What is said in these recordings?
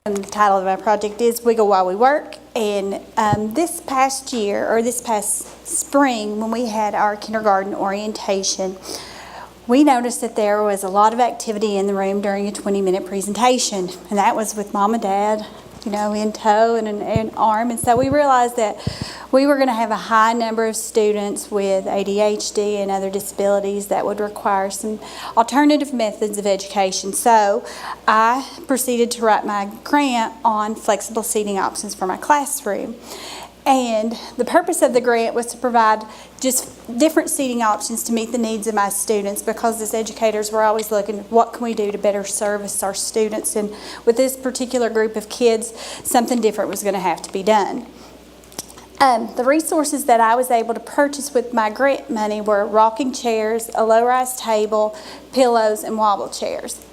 The title of my project is Wiggle While We Work, and this past spring when we had our kindergarten orientation, we noticed that there was a lot of activity in the room during a 20-minute presentation, and that was with Mom and Dad, in tow and an arm. And so we realized that we were going to have a high number of students with ADHD and other disabilities that would require some alternative methods of education. So I proceeded to write my grant on flexible seating options for my classroom. And the purpose of the grant was to provide just different seating options to meet the needs of my students, because as educators we're always looking at what can we do to better service our students, and with this particular group of kids something different was going to have to be done. The resources that I was able to purchase with my grant money were rocking chairs, a low-rise table, pillows, and wobble chairs.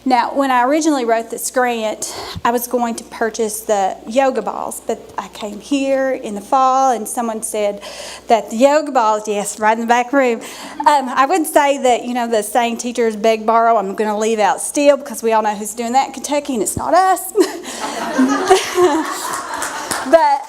Now, when I originally wrote this grant, I was going to purchase the yoga balls, but I came here in the fall and someone said that the yoga balls, yes, right in the back room. I would say that, the saying teachers beg, borrow, I'm going to leave out steal, because we all know who's doing that in Kentucky, and it's not us. But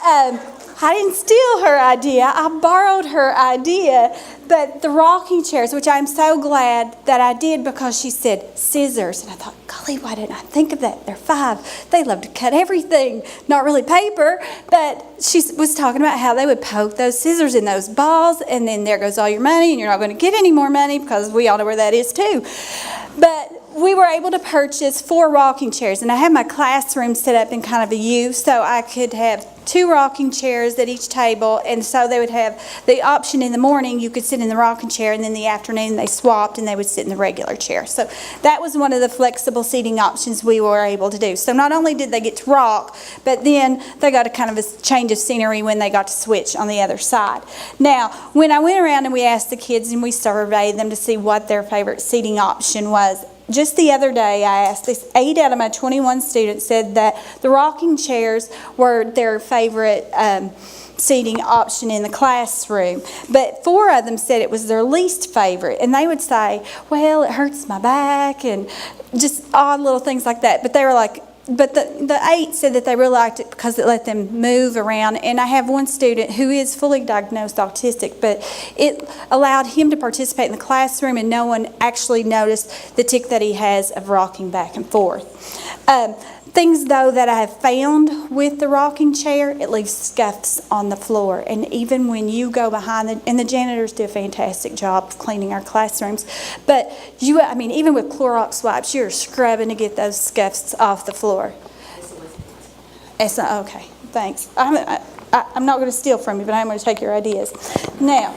I didn't steal her idea, I borrowed her idea. But the rocking chairs, which I'm so glad that I did, because she said scissors. And I thought, golly, why didn't I think of that? They're 5. They love to cut everything. Not really paper, but she was talking about how they would poke those scissors in those balls, and then there goes all your money, and you're not going to get any more money, because we all know where that is too. But we were able to purchase 4 rocking chairs, and I had my classroom set up in kind of a U, so I could have 2 rocking chairs at each table, and so they would have the option in the morning you could sit in the rocking chair, and then in the afternoon they swapped and they would sit in the regular chair. So that was one of the flexible seating options we were able to do. So not only did they get to rock, but then they got a kind of a change of scenery when they got to switch on the other side. Now, when I went around and we asked the kids and we surveyed them to see what their favorite seating option was, just the other day I asked this, 8 out of my 21 students said that the rocking chairs were their favorite seating option in the classroom. But 4 of them said it was their least favorite. And they would say, well, it hurts my back, and just odd little things like that. But they were like, but the 8 said that they really liked it because it let them move around. And I have one student who is fully diagnosed autistic, but it allowed him to participate in the classroom, and no one actually noticed the tic that he has of rocking back and forth. Things, though, that I have found with the rocking chair, it leaves scuffs on the floor. And even when you go behind, and the janitors do a fantastic job of cleaning our classrooms, but even with Clorox wipes, you're scrubbing to get those scuffs off the floor. Okay, thanks. I'm not going to steal from you, but I'm going to take your ideas. Now,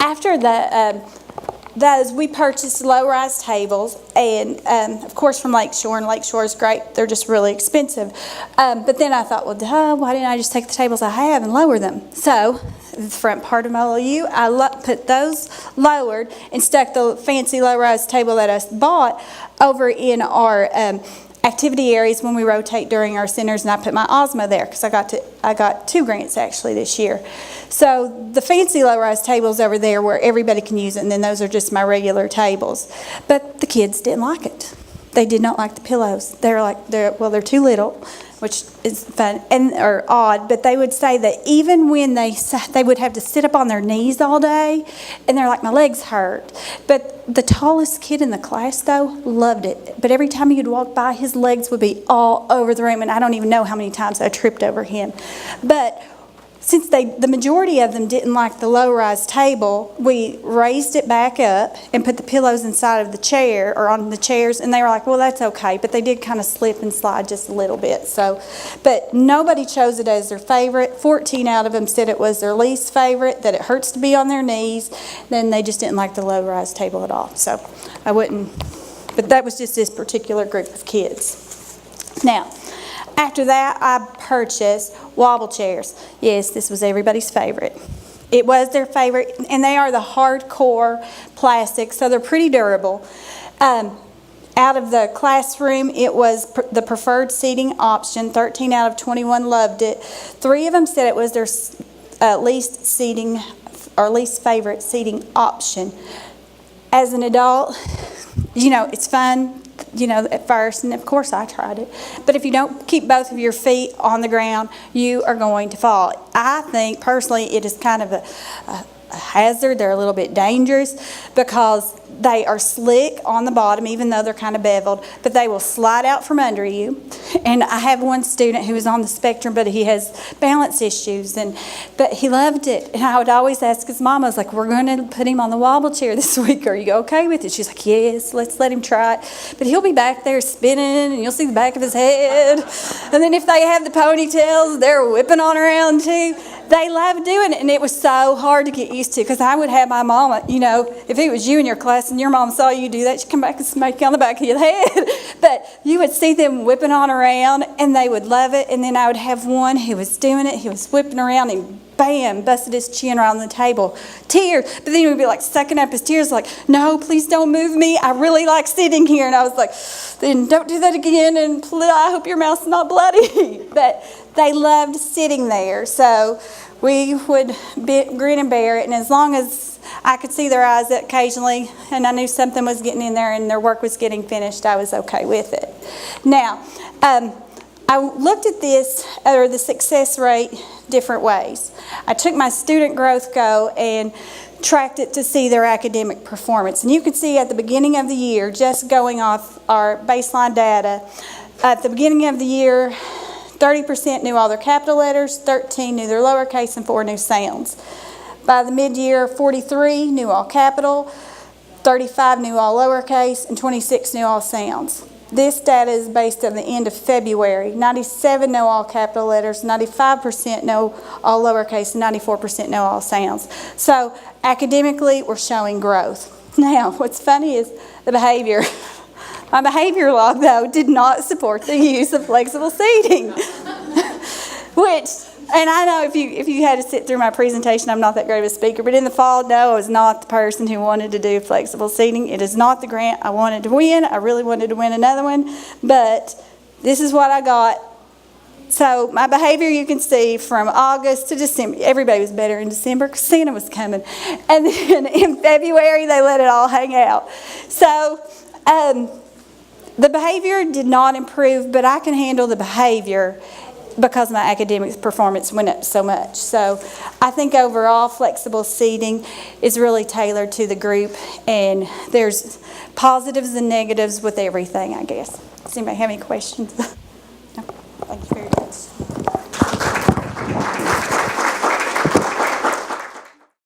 after those, we purchased low-rise tables, and of course from Lakeshore, and Lakeshore is great. They're just really expensive. But then I thought, well, duh, why didn't I just take the tables I have and lower them? So the front part of my little U, I put those lowered and stuck the fancy low-rise table that I bought over in our activity areas when we rotate during our centers, and I put my Osmo there because I got 2 grants actually this year. So the fancy low-rise tables over there where everybody can use it, and then those are just my regular tables. But the kids didn't like it. They did not like the pillows. They're too little, which is fun or odd, but they would say that even when they would have to sit up on their knees all day, and they're like, my legs hurt. But the tallest kid in the class, though, loved it. But every time you'd walk by, his legs would be all over the room, and I don't even know how many times I tripped over him. But since the majority of them didn't like the low-rise table, we raised it back up and put the pillows inside of the chair, or on the chairs, and they were like, well, that's okay. But they did kind of slip and slide just a little bit. But nobody chose it as their favorite. 14 out of them said it was their least favorite, that it hurts to be on their knees. Then they just didn't like the low-rise table at all. So I wouldn't, but that was just this particular group of kids. Now, after that, I purchased wobble chairs. Yes, this was everybody's favorite. It was their favorite, and they are the hardcore plastic, so they're pretty durable. Out of the classroom, it was the preferred seating option. 13 out of 21 loved it. 3 of them said it was their least favorite seating option. As an adult, it's fun. at first, and of course I tried it. But if you don't keep both of your feet on the ground, you are going to fall. I think, personally, it is kind of a hazard. They're a little bit dangerous because they are slick on the bottom, even though they're kind of beveled, but they will slide out from under you. And I have one student who is on the spectrum, but he has balance issues, but he loved it. And I would always ask his mom, I was like, we're going to put him on the wobble chair this week. Are you okay with it? She's like, yes, let's let him try it. But he'll be back there spinning, and you'll see the back of his head. And then if they have the ponytails, they're whipping on around too. They love doing it, and it was so hard to get used to because I would have my mama, if it was you in your class and your mom saw you do that, she'd come back and smack you on the back of your head. But you would see them whipping on around, and they would love it. And then I would have one who was doing it. He was whipping around, and bam, busted his chin right on the table. Tears. But then he would be like sucking up his tears like, no, please don't move me. I really like sitting here. And I was like, then don't do that again, and I hope your mouth's not bloody. But they loved sitting there. So we would grin and bear it. And as long as I could see their eyes occasionally, and I knew something was getting in there and their work was getting finished, I was okay with it. Now, I looked at the success rate different ways. I took my student growth goal and tracked it to see their academic performance. And you can see at the beginning of the year, just going off our baseline data, at the beginning of the year, 30% knew all their capital letters, 13 knew their lowercase, and 4 knew sounds. By the mid-year, 43 knew all capital, 35 knew all lowercase, and 26 knew all sounds. This data is based on the end of February. 97 know all capital letters, 95% know all lowercase, and 94% know all sounds. So academically, we're showing growth. Now, what's funny is the behavior. My behavior log, though, did not support the use of flexible seating. And I know if you had to sit through my presentation, I'm not that great of a speaker, but in the fall, no, I was not the person who wanted to do flexible seating. It is not the grant I wanted to win. I really wanted to win another one, but this is what I got. So my behavior, you can see from August to December. Everybody was better in December because Santa was coming. And then in February, they let it all hang out. So the behavior did not improve, but I can handle the behavior because my academic performance went up so much. So I think overall flexible seating is really tailored to the group, and there's positives and negatives with everything, I guess. Does anybody have any questions? No? Thank you very much.